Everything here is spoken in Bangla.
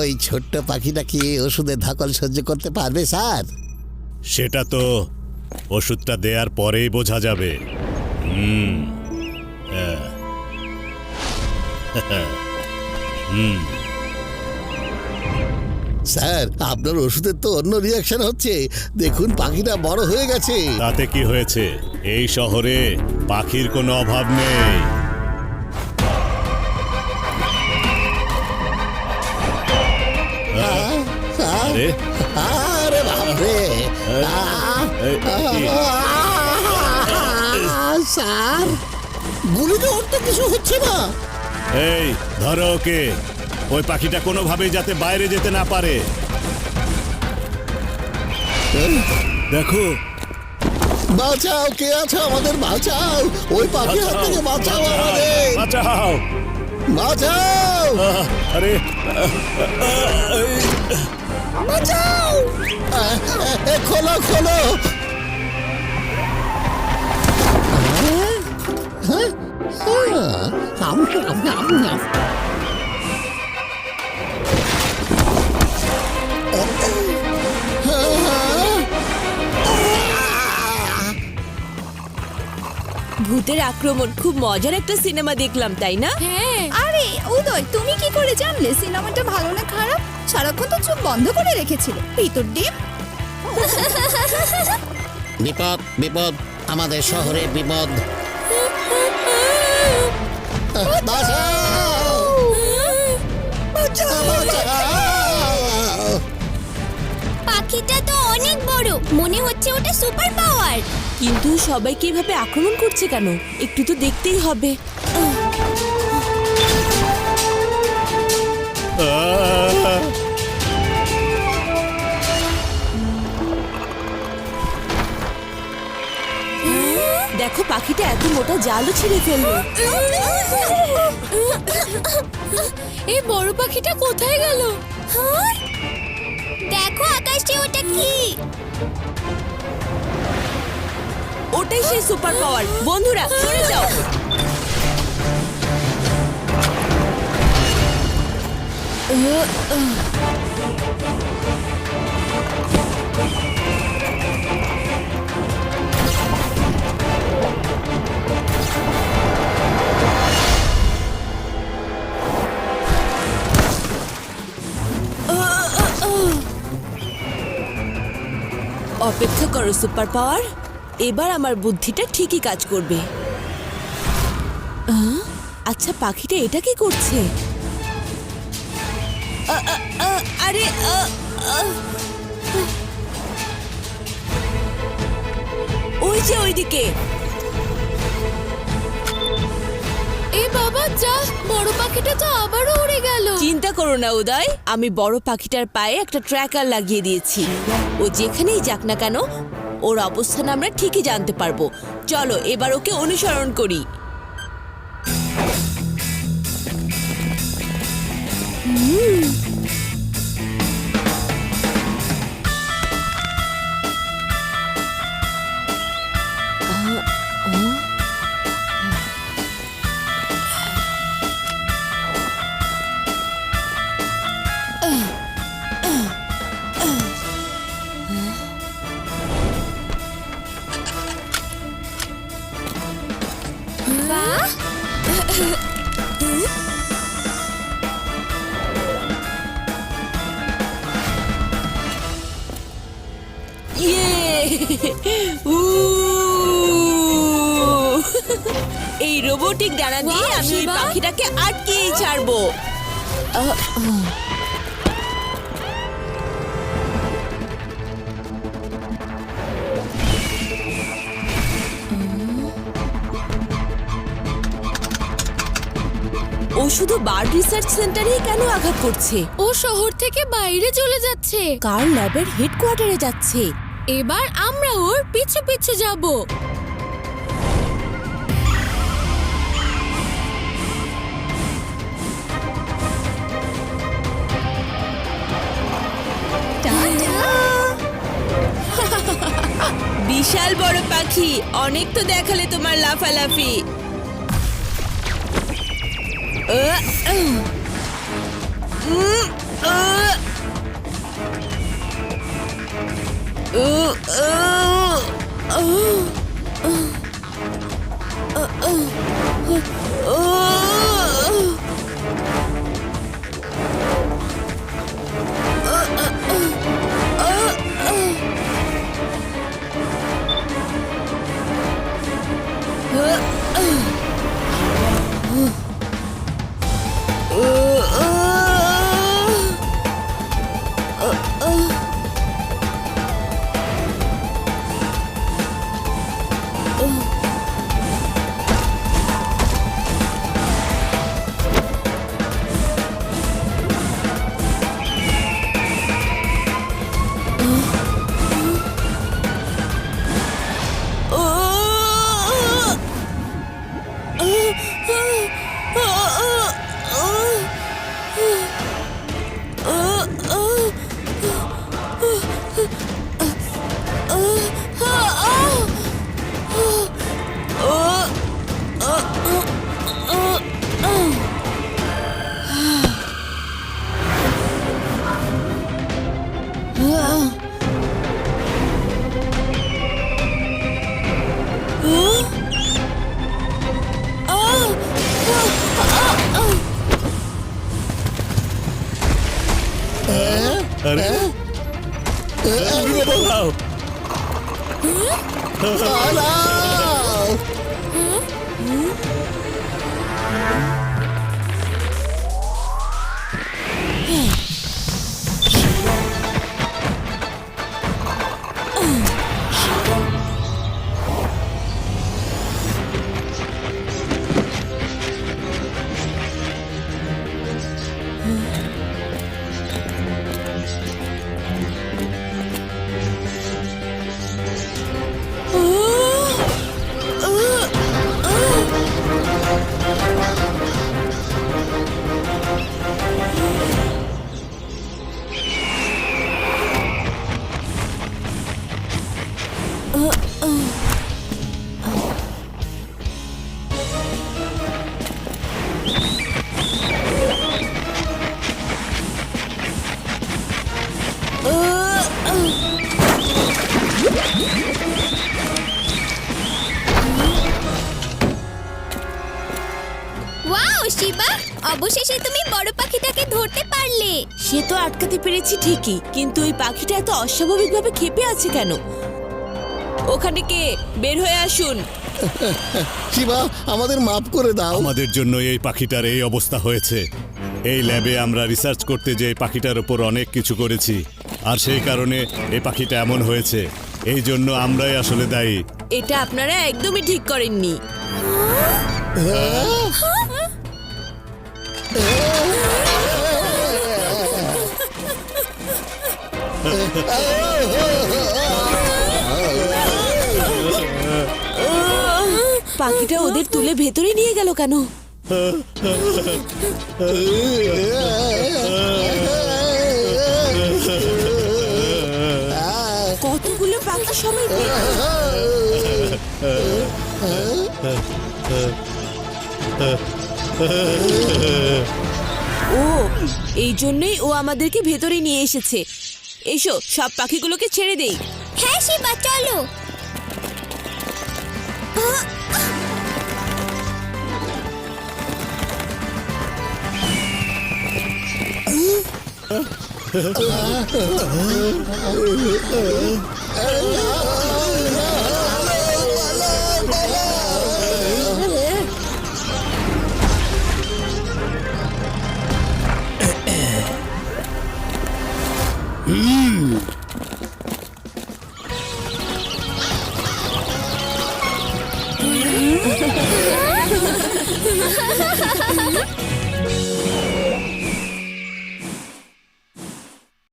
ওই ছোট্ট পাখিটা কি ওষুধের ধকল সহ্য করতে পারবে স্যার? সেটা তো ওষুধটা দেওয়ার পরেই বোঝা যাবে। স্যার আপনার ওষুধের তো অন্য রিয়াকশন হচ্ছে, দেখুন পাখিটা বড় হয়ে গেছে। তাতে কি হয়েছে? এই শহরে পাখির কোনো অভাব নেই। আরে আরে বাপরে! স্যার গুলিতে ওর তো কিছু হচ্ছে না। এই ধরো ওকে, ওই পাখিটা কোনোভাবেই যাতে বাইরে যেতে না পারে। দেখো, বাঁচাও, কে আছে আমাদের? বাঁচাও, ওই পাখি হাত থেকে বাঁচাও আমাদের, বাঁচাও! বাঁচাও, আরে বাঁচাও! খোলো খোলো! ভূতের আক্রমণ খুব মজার একটা সিনেমা দেখলাম, তাই না? হ্যাঁ। আরে উদয়, তুমি কি করে জানলে সিনেমাটা ভালো না খারাপ? সারাক্ষণ তো চোখ বন্ধ করে রেখেছিল। ভিতর ডিপ। বিপদ, বিপদ, আমাদের শহরে বিপদ! বাঁচাও! বাঁচাও, বাঁচাও! পাখিটা তো অনেক বড়, মনে হচ্ছে ওটা সুপার পাওয়ার। কিন্তু সবাইকে এভাবে আক্রমণ করছে কেন? একটু তো দেখতেই হবে। দেখো, পাখিটা এত মোটা জালও ছিঁড়ে ফেললো। এই বড় পাখিটা কোথায় গেল? দেখো আকাশে, ওটা কি? ওটাই সেই সুপার পাওয়ার। বন্ধুরা সরে যাও। অপেক্ষা করো সুপার পাওয়ার, এবার আমার বুদ্ধিটা ঠিকই কাজ করবে। আচ্ছা, পাখিটা এটা কি করছে? আরে ওই যে ওইদিকে। এ বাবা, যা! বড় পাখিটা তো আবারও উড়ে গেল। চিন্তা করো না উদয়, আমি বড় পাখিটার পায়ে একটা ট্র্যাকার লাগিয়ে দিয়েছি। ও যেখানেই যাক না কেন, ওর অবস্থান আমরা ঠিকই জানতে পারবো। চলো এবার ওকে অনুসরণ করি। এই রোবোটিক ডানা দিয়ে আমি ওই পাখিটাকে আটকেই ছাড়বো। ও শুধু বার্ড রিসার্চ সেন্টারেই কেন আঘাত করছে? ও শহর থেকে বাইরে চলে যাচ্ছে। কার ল্যাবের হেডকোয়ার্টারে যাচ্ছে। এবার আমরা ওর পিছু পিছু যাব। বিশাল বড় পাখি, অনেক তো দেখালে তোমার লাফালাফি। আরে উড়ে পালাও। পালাও! ওয়াও শিবা, অবশেষে তুমি বড় পাখিটাকে ধরতে পারলে। সে তো আটকাতে পেরেছি ঠিকই, কিন্তু ওই পাখিটা এত অস্বাভাবিকভাবে ক্ষেপে আছে কেন? ওখানে কে? বের হয়ে আসুন। শিবা, আমাদের মাফ করে দাও। আমাদের জন্য এই পাখিটার এই অবস্থা হয়েছে। এই ল্যাবে আমরা রিসার্চ করতে যে এই পাখিটার উপর অনেক কিছু করেছি, আর সেই কারণে এই পাখিটা এমন হয়েছে। এই জন্য আমরাই আসলে দায়ী। এটা আপনারা একদমই ঠিক করেননি। পাখিটা ওদের তুলে ভেতরে নিয়ে গেল কেন? কতগুলো পাখি সবাই ও, এই জন্যই ও আমাদেরকে ভেতরে নিয়ে এসেছে। এসো, সব পাখিগুলোকে ছেড়ে দেই। হ্যাঁ শিবা, চলো।